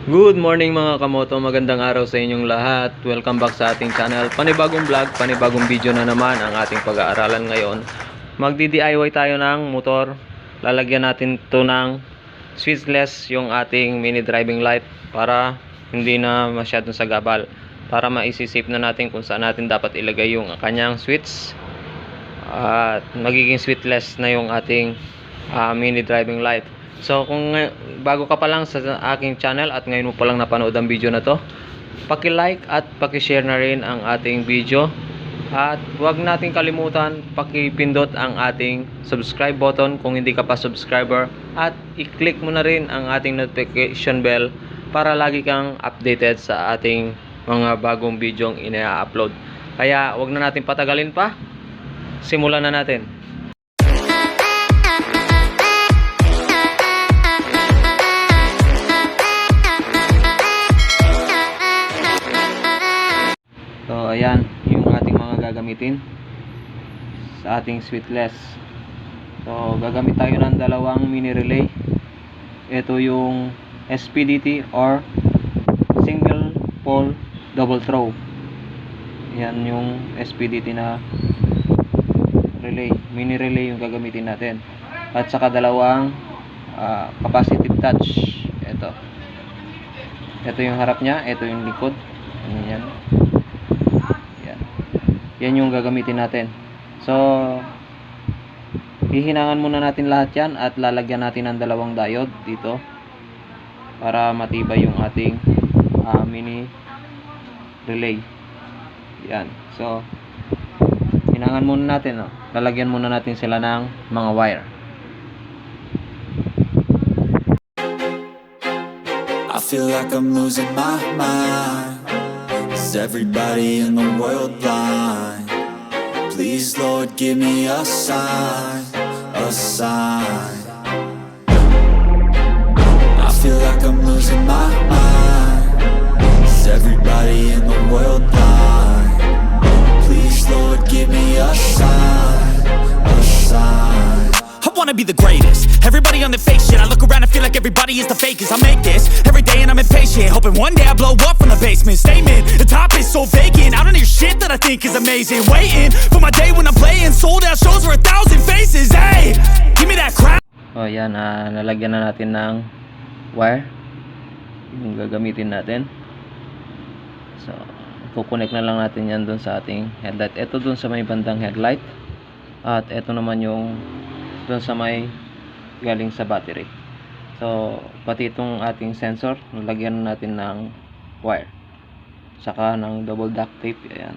Good morning mga kamoto, magandang araw sa inyong lahat. Welcome back sa ating channel. Panibagong vlog, panibagong video na naman ang ating pag-aaralan ngayon. Magdi-DIY tayo ng motor. Lalagyan natin ito ng switchless yung ating mini driving light para hindi na masyadong sagabal. Para maisisip na natin kung saan natin dapat ilagay yung kanyang switch. At magiging switchless na yung ating mini driving light. So kung bago ka pa lang sa aking channel at ngayon mo pa lang napanood ang video na to, paki-like at paki-share na rin ang ating video. At huwag nating kalimutan paki-pindot ang ating subscribe button kung hindi ka pa subscriber, at i-click mo na rin ang ating notification bell para lagi kang updated sa ating mga bagong bidyong ina-upload. Kaya huwag na natin patagalin pa. Simulan na natin. So ayan yung ating mga gagamitin sa ating switchless. So gagamit tayo ng dalawang mini relay. Ito yung SPDT or single pole double throw. Yan yung SPDT na relay, mini relay yung gagamitin natin. At saka dalawang capacitive touch. Ito yung harap niya, ito yung likod. Yan. Yan yung gagamitin natin. So hihinangan muna natin lahat yan at lalagyan natin ng dalawang diode dito para matibay yung ating mini relay. Yan. So hinangan muna natin, lalagyan muna natin sila ng mga wire. I feel like I'm losing my mind. Is everybody in the world blind? Please, Lord, give me a sign, a sign. I feel like I'm losing my mind. Is everybody in the world blind? Please, Lord, give me a sign, a sign. I wanna be the greatest. Everybody on the fake shit. I look around and feel like everybody is the fakest. I make this every day and I'm impatient, hoping one day I blow up from the basement. Statement, the top is so vacant. I don't hear shit that I think is amazing. Waiting for my day when I'm playing sold out shows for 1,000 faces. Hey, give me that crowd. O yan, nalagyan na natin ng wire yung gagamitin natin. So kukonek na lang natin yan dun sa ating headlight. Ito dun sa may bandang headlight, at ito naman yung dun sa may galing sa battery. So pati itong ating sensor nalagyan natin ng wire saka ng double duct tape. Ayan,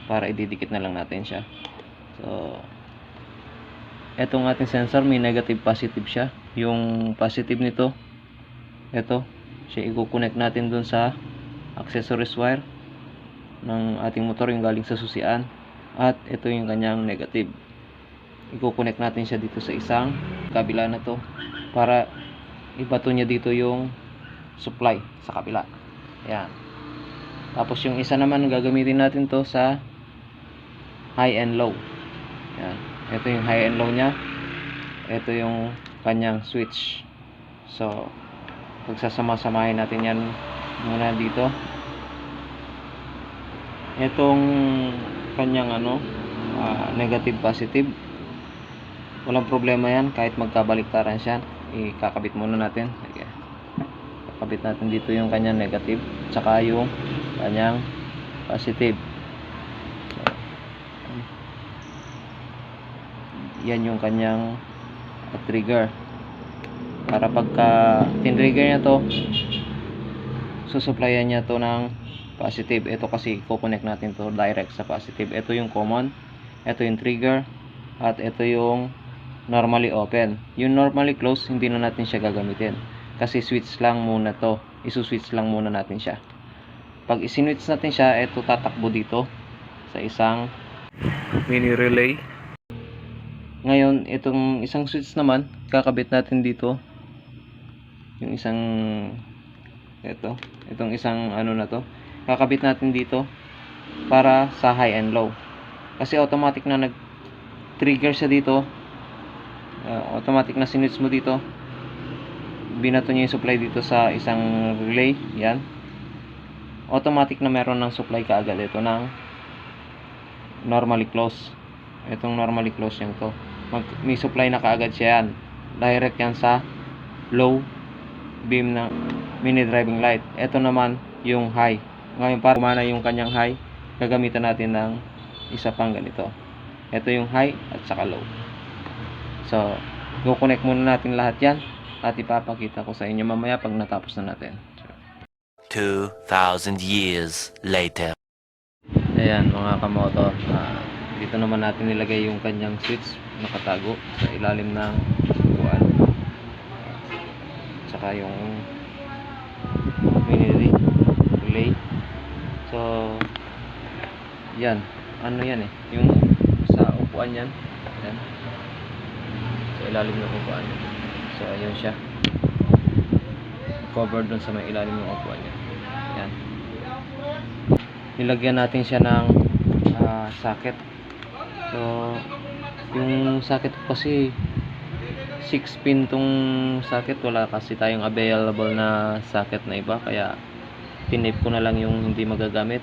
para ididikit na lang natin siya. So etong ating sensor may negative positive siya. Yung positive nito, ito siya, i-connect natin dun sa accessories wire ng ating motor, yung galing sa susian, at ito yung kanyang negative. I-connect natin siya dito sa isang kabila na to para ibato niya dito yung supply sa kabila. Ayan. Tapos yung isa naman gagamitin natin to sa high and low. Ayan. Ito yung high and low nya. Ito yung kanyang switch. So pagsasama-samahin natin yan muna dito. Itong kanyang negative positive, walang problema yan kahit magkabaliktaran siya. Ikakabit muna natin. Sige. Kakabit natin dito yung kanyang negative tsaka yung kanyang positive. Yan yung kanyang trigger. Para pagka tin-trigger niya to, susupplyan niya to ng positive. Ito kasi i-connect natin to direct sa positive. Ito yung common, ito yung trigger, at ito yung normally open. Yung normally close, hindi na natin siya gagamitin kasi switch lang muna to. Isu-switch lang muna natin siya. Pag isinwitch natin siya, ito tatakbo dito sa isang mini relay. Ngayon, itong isang switch naman, kakabit natin dito yung isang itong isang na to, kakabit natin dito para sa high and low, kasi automatic na nag trigger siya dito. Automatic na sinwitch mo dito, binato niya yung supply dito sa isang relay. Yan. Automatic na meron ng supply kaagad ito ng normally close. Itong normally close yung to. May supply na kaagad siya yan. Direct yan sa low beam ng mini driving light. Ito naman yung high. Ngayon para kumana yung kanyang high, gagamitan natin ng isa pang ganito. Ito yung high at saka low. So, go-connect muna natin lahat yan at ipapakita ko sa inyo mamaya pag natapos na natin. 2,000 years later. Ayan mga kamotor, dito naman natin nilagay yung kanyang switch nakatago sa ilalim ng upuan. Saka yung mini relay. So, yan. Ano yan eh? Yung sa upuan yan. Yan. Sa ilalim ng upuan yan. So, ayun siya. Covered dun sa may ilalim ng upuan yan. Yan. Nilagyan natin siya ng socket. So, yung socket ko kasi 6 pin tong socket. Wala kasi tayong available na socket na iba. Kaya, tinape ko na lang yung hindi magagamit.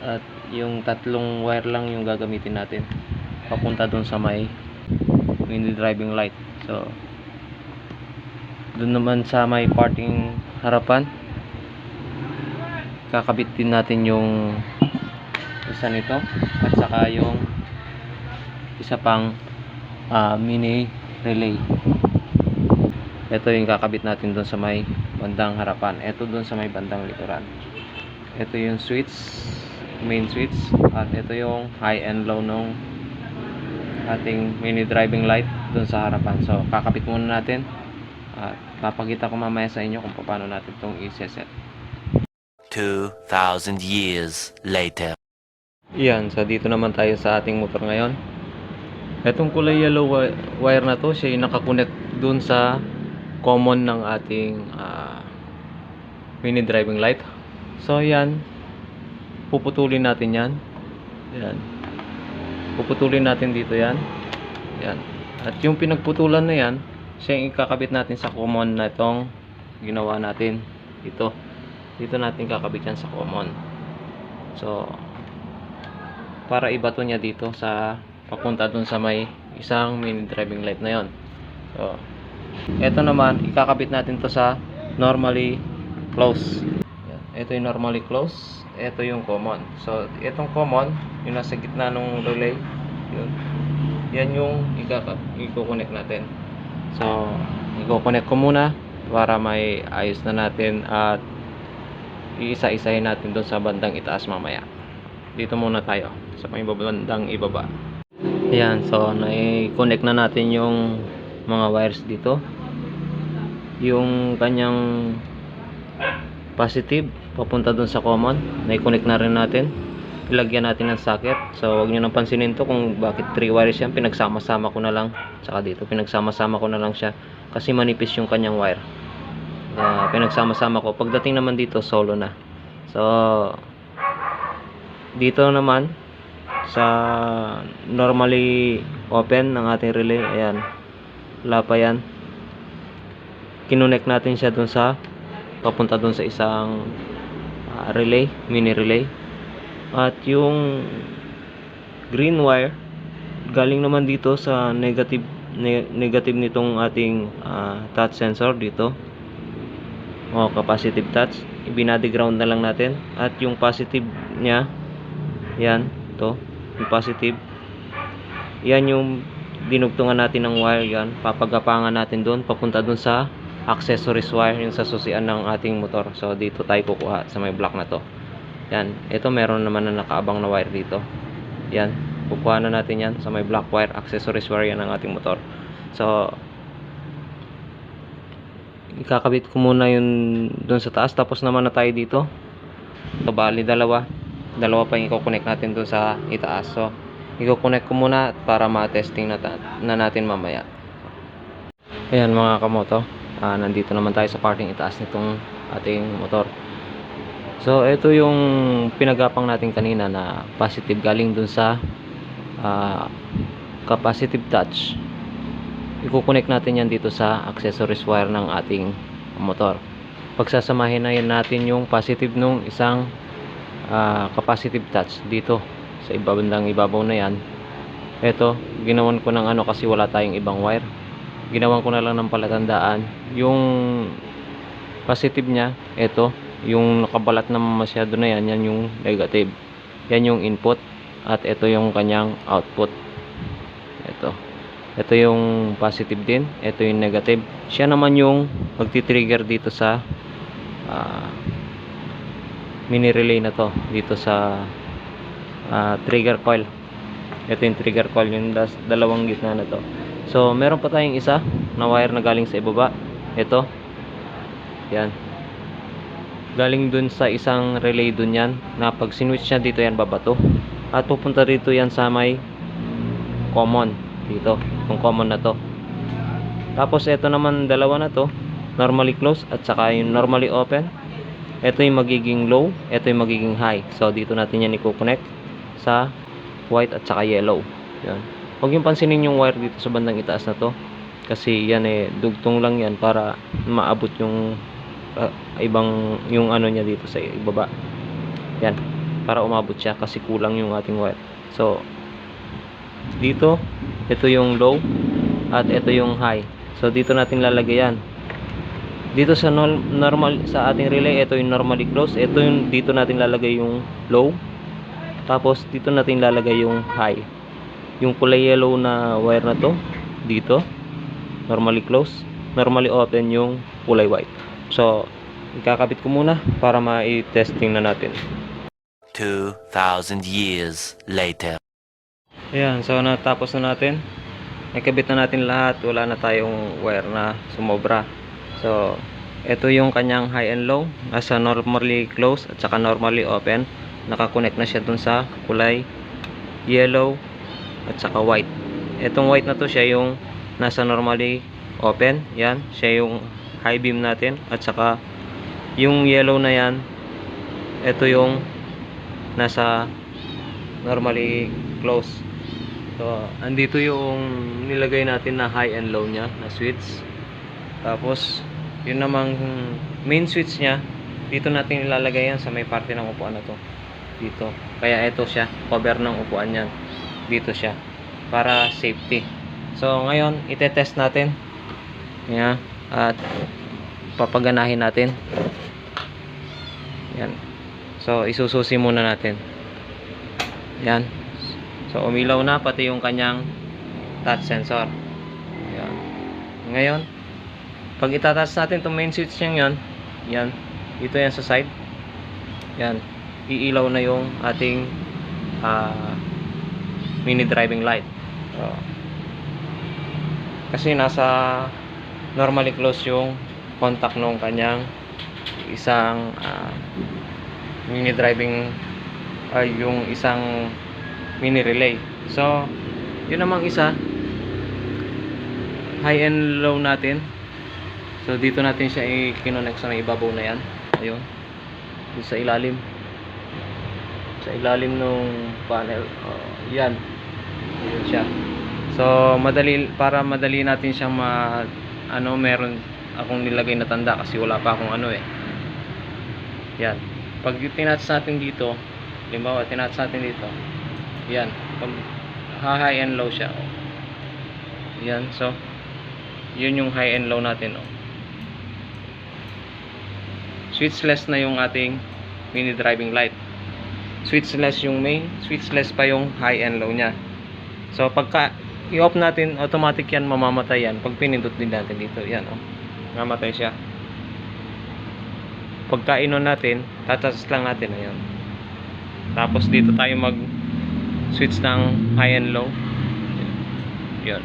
At yung tatlong wire lang yung gagamitin natin. Papunta dun sa may mini driving light. So, dun naman sa may parting harapan, kakabit din natin yung isa nito at saka yung isa pang mini relay. Ito yung kakabit natin dun sa may bandang harapan. Ito dun sa may bandang likuran. Ito yung switch, main switch, at ito yung high and low nung ating mini driving light dun sa harapan. So kakabit muna natin at papakita ko mamaya sa inyo kung paano natin itong i-set. 2,000 years later. Yan, so dito naman tayo sa ating motor ngayon. Itong kulay yellow wire na to, siya yung nakakonect dun sa common ng ating mini driving light. So yan, puputulin natin yan. Yan. Puputulin natin dito yan. Yan. At yung pinagputulan na yan, siya yung ikakabit natin sa common na itong ginawa natin dito. Dito natin kakabit yan sa common. So, para ibato niya dito sa papunta dun sa may isang mini driving light na yon. So, ito naman, ikakabit natin to sa normally close. Yan. Ito yung normally close. Ito yung common. So, itong common, yung nasa gitna ng relay, yun. Yan yung i-connect natin. So, i-connect ko muna para may ayos na natin at iisa-isahin natin doon sa bandang itaas mamaya. Dito muna tayo sa may bandang ibaba. Ayan, so na-connect na natin yung mga wires dito. Yung kanyang positive papunta doon sa common, na-connect na rin natin. Ilagyan natin ng socket. So wag niyo nang pansinin to kung bakit 3 wires yan. Pinagsama-sama ko na lang. Saka dito pinagsama-sama ko na lang siya kasi manipis yung kanyang wire. Pinagsama-sama ko. Pagdating naman dito, solo na. So dito naman sa normally open ng ating relay, ayan, wala pa yan. Kinonect natin siya dun sa papunta dun sa isang relay, mini relay. At yung green wire galing naman dito sa negative nitong ating touch sensor dito, o capacitive touch. Ibinadi ground na lang natin. At yung positive nya, yan, to yung positive, yan yung dinugtungan natin ng wire. Yan, papagapangan natin doon papunta doon sa accessories wire, yung sa susian ng ating motor. So dito tayo kukuha sa may block na to. Yan, ito meron naman na nakaabang na wire dito. Yan, kukuha na natin yan sa may black wire, accessories wire yan ng ating motor. So ikakabit ko muna yun doon sa taas, tapos naman na tayo dito. So bali dalawa pa yung i-connect natin doon sa itaas. So i-connect ko muna para ma-testing na natin mamaya. Ayan mga kamoto, nandito naman tayo sa parting itaas nitong ating motor. So ito yung pinagapang natin kanina na positive galing dun sa capacitive touch. I-connect natin yan dito sa accessories wire ng ating motor. Pagsasamahin na yun natin yung positive nung isang capacitive touch dito sa ibabandang ibabaw na yan. Ito, ginawan ko ng ano kasi wala tayong ibang wire. Ginawan ko na lang ng palatandaan. Yung positive nya, ito, yung nakabalat na masyado na yan, yan yung negative. Yan yung input at ito yung kanyang output. Ito yung positive din, ito yung negative. Siya naman yung magti-trigger dito sa mini relay na to, dito sa trigger coil. Ito yung trigger coil, yung dalawang gitna na to. So meron pa tayong isa na wire na galing sa ibaba. Ito, yan, galing dun sa isang relay dun yan, na pag sinwitch niya dito yan babato at pupunta dito yan sa may common dito, yung common na to. Tapos ito naman dalawa na to, normally close at saka yung normally open. Ito yung magiging low, ito yung magiging high. So dito natin yan i-connect sa white at saka yellow. Yan. Huwag yung pansinin yung wire dito sa bandang itaas na to, kasi yan dugtong lang yan para maabot yung ibang yung ano niya dito sa ibaba. Yan, para umabot siya kasi kulang yung ating wire. So dito, ito yung low at ito yung high. So dito natin lalagay yan. Dito sa normal sa ating relay, ito yung normally close. Ito yung dito natin lalagay yung low. Tapos dito natin lalagay yung high. Yung kulay yellow na wire na to, dito normally close, normally open yung kulay white. So ikakabit ko muna para ma-testing na natin. 2,000 years later. Ayan, so natapos na natin. Nakabit na natin lahat. Wala na tayong wire na sumobra. So ito yung kanyang high and low, nasa normally close at saka normally open. Nakakonect na siya dun sa kulay yellow at saka white. Itong white na to, siya yung nasa normally open. Yan, siya yung high beam natin. At saka yung yellow na yan, ito yung nasa normally close. So andito yung nilagay natin na high and low nya na switch. Tapos yun namang main switch nya, dito natin ilalagay yan sa may parte ng upuan na to, dito. Kaya ito siya, cover ng upuan yan, dito siya para safety. So ngayon itetest natin yan, at papaganahin natin yan. So isususi muna natin yan. So umilaw na pati yung kanyang touch sensor. Yan. Ngayon pag itatas natin itong main switch niya yan, dito yan sa side, yan, iilaw na yung ating mini driving light. So, kasi nasa normally close yung contact nung kanyang isang mini driving yung isang mini relay. So yun namang isa, high and low natin. So dito natin siya i-connect sa may ibabaw na yan. Ayun, dito sa ilalim, sa ilalim nung panel. Yan, ayun siya. So madali, para madali natin siyang meron akong nilagay na tanda kasi wala pa akong yan. Pag tinats natin dito, limbawa tinats natin dito, yan, high and low siya. Yan, so yun yung high and low natin. Switchless na yung ating mini driving light. Switchless yung main, switchless pa yung high and low nya. So pagka i-off natin, automatic yan, mamamatay yan. Pag pinindot din natin dito, yan, mamatay siya. Pagka in-on natin, tatas lang natin, ayan. Tapos dito tayo mag switch ng high and low. Yan.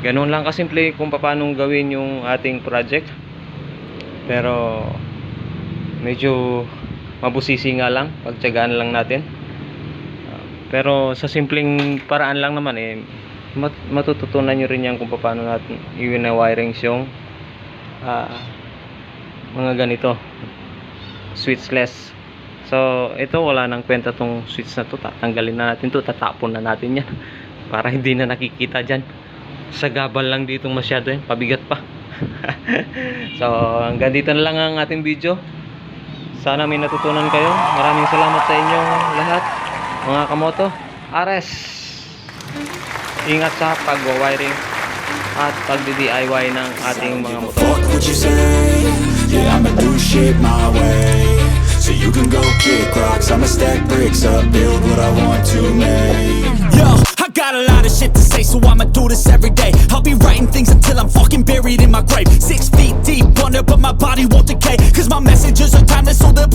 Ganun lang kasimple kung paano gawin yung ating project. Pero medyo mabusisi nga lang, pagtiyagaan lang natin. Pero sa simpleng paraan lang naman matututunan nyo rin yan kung paano natin i-wirings yung mga ganito, switchless. So ito, wala nang kwenta tong switch na to, tatanggalin na natin to, tatapon na natin yan para hindi na nakikita dyan. sagabal lang dito masyado pabigat pa. So hanggang dito na lang ang ating video. Sana may natutunan kayo. Maraming salamat sa inyong lahat mga kamoto. Ares, ingat sa pag-wiring at pag-DIY ng ating mga motor. Fuck what you say, yeah, I'ma do shit my way. So you can go kick rocks, I'ma stack bricks up, build what I want to make. Yo, I got a lot of shit to say, so I'ma do this every day. I'll be writing things until I'm fucking buried in my grave. 6 feet deep under, but my body won't decay, cause my messages are timeless, so they'll